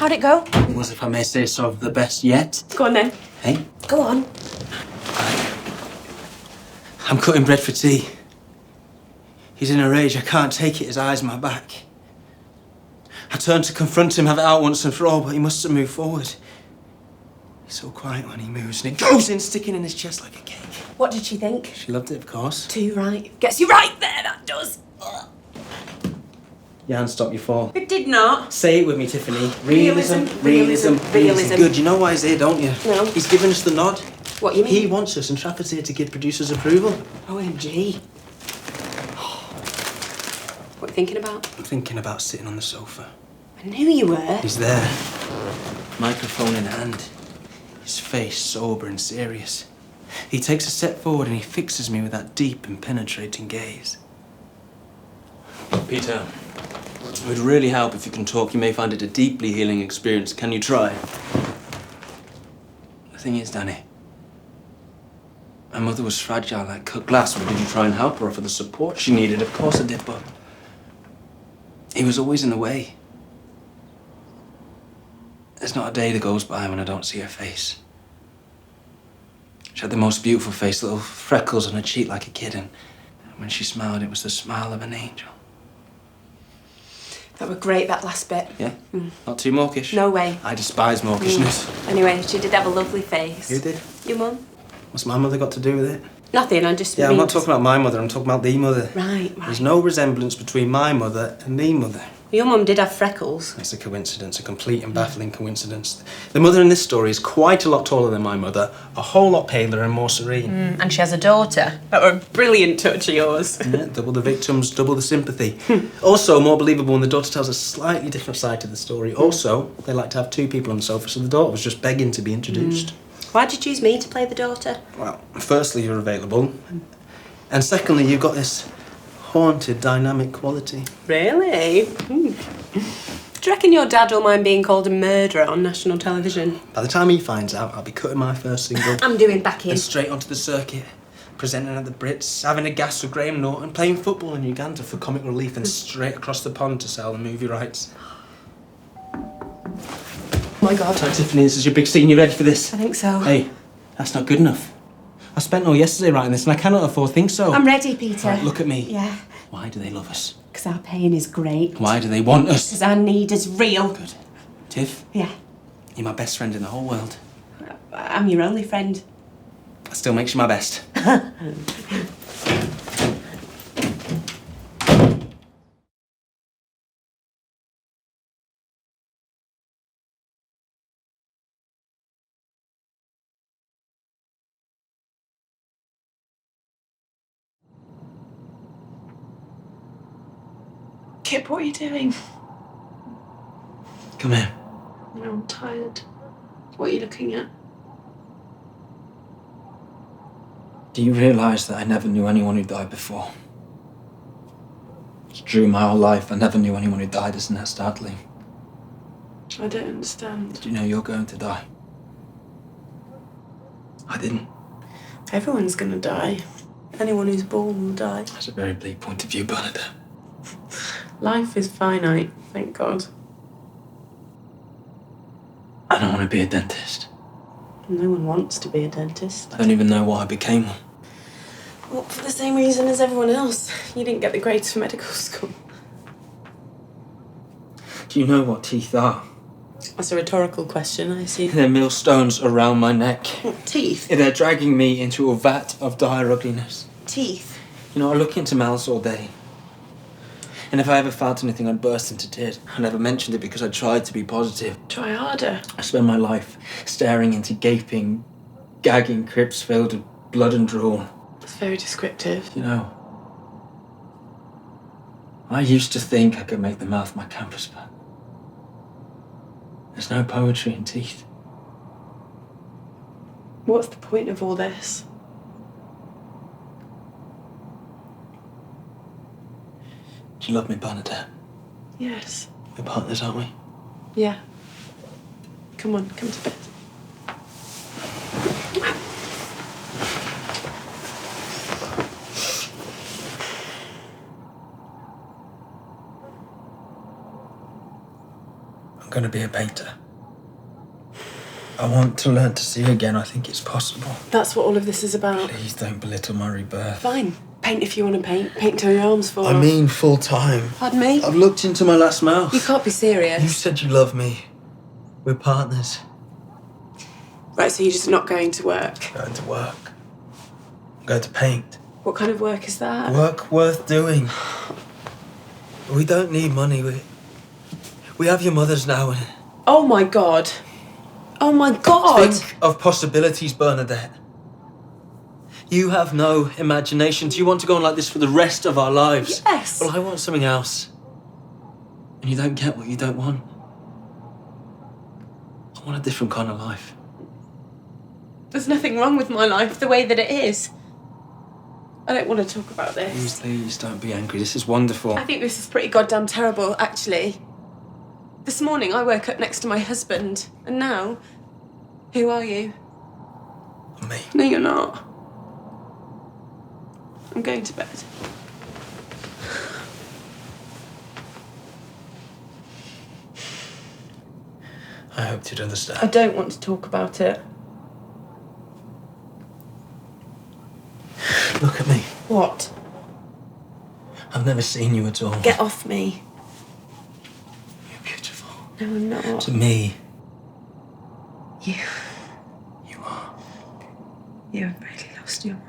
How'd it go? It was, if I may say so, the best yet. Go on then. Hey? Go on. I'm cutting bread for tea. He's in a rage. I can't take it. His eyes on my back. I turn to confront him, have it out once and for all, but he mustn't move forward. He's so quiet when he moves, and it goes in, sticking in his chest like a cake. What did she think? She loved it, of course. Too right. Gets you right there, that does. Your hand stop, you fall. It did not. Say it with me, Tiffany. Realism, realism, realism. Good, you know why he's here, don't you? No. He's given us the nod. What, you mean? He wants us, and Trafford's here to give producers approval. OMG. What are you thinking about? I'm thinking about sitting on the sofa. I knew you were. He's there. Microphone in hand. His face sober and serious. He takes a step forward and he fixes me with that deep and penetrating gaze. Peter, it would really help if you can talk. You may find it a deeply healing experience. Can you try? The thing is, Danny, my mother was fragile like cut glass. Did you try and help her, offer the support she needed? Of course I did, but he was always in the way. There's not a day that goes by when I don't see her face. She had the most beautiful face, little freckles on her cheek like a kid, and when she smiled, it was the smile of an angel. That were great, that last bit. Yeah? Not too mawkish? No way. I despise mawkishness. Anyway, she did have a lovely face. Who did? Your mum? What's my mother got to do with it? Nothing, I just Yeah, I'm not talking about my mother, I'm talking about the mother. Right. There's no resemblance between my mother and the mother. Your mum did have freckles. It's a coincidence, a complete and baffling coincidence. The mother in this story is quite a lot taller than my mother, a whole lot paler and more serene. And she has a daughter. That were a brilliant touch of yours. Yeah, double the victims, double the sympathy. Also, more believable when the daughter tells a slightly different side to the story. Also, they like to have two people on the sofa, so the daughter was just begging to be introduced. Why'd you choose me to play the daughter? Well, firstly, you're available. And secondly, you've got this haunted, dynamic quality. Really? Do you reckon your dad will mind being called a murderer on national television? By the time he finds out, I'll be cutting my first single. I'm doing back in. And straight onto the circuit, presenting at the Brits, having a gas with Graham Norton, playing football in Uganda for comic relief, and straight across the pond to sell the movie rights. Oh my God. So, Tiffany, this is your big scene. You ready for this? I think so. Hey, that's not good enough. I spent all yesterday writing this, and I cannot afford to think so. I'm ready, Peter. Right, look at me. Yeah. Why do they love us? Because our pain is great. Why do they want us? Because our need is real. Good. Tiff, Yeah. you're my best friend in the whole world. I'm your only friend. That still makes you my best. Kip, what are you doing? Come here. No, I'm tired. What are you looking at? Do you realise that I never knew anyone who died before? It's true, my whole life, I never knew anyone who died as Ned Stadley. I don't understand. Do you know you're going to die? I didn't. Everyone's gonna die. Anyone who's born will die. That's a very bleak point of view, Bernadette. Life is finite, thank God. I don't want to be a dentist. No one wants to be a dentist. I don't even know why I became one. Well, for the same reason as everyone else. You didn't get the grades for medical school. Do you know what teeth are? That's a rhetorical question, I see. They're millstones around my neck. Teeth? They're dragging me into a vat of dire ugliness. Teeth? You know, I look into mouths all day. And if I ever felt anything, I'd burst into tears. I never mentioned it because I tried to be positive. Try harder. I spend my life staring into gaping, gagging crypts filled with blood and drool. That's very descriptive. You know, I used to think I could make the mouth my canvas, but there's no poetry in teeth. What's the point of all this? Do you love me, Bernadette? Yes. We're partners, aren't we? Yeah. Come on, come to bed. going to be a painter. I want to learn to see again. I think it's possible. That's what all of this is about. Please don't belittle my rebirth. Fine. Paint if you want to paint. Paint till your arms fall I off. mean full time. Pardon me? I've looked into my last mouth. You can't be serious. You said you love me. We're partners. Right, so you're just not going to work. Going to work. I'm going to paint. What kind of work is that? Work worth doing. We don't need money. We have your mothers now. Oh my God. Oh my God. Think of possibilities, Bernadette. You have no imagination. Do you want to go on like this for the rest of our lives? Yes. Well, I want something else. And you don't get what you don't want. I want a different kind of life. There's nothing wrong with my life the way that it is. I don't want to talk about this. Please don't be angry. This is wonderful. I think this is pretty goddamn terrible, actually. This morning I woke up next to my husband, and now, who are you? Me. No, you're not. I'm going to bed. I hoped you'd understand. I don't want to talk about it. Look at me. What? I've never seen you at all. Get off me. You're beautiful. No, I'm not. To me, You you are. have really lost your mind.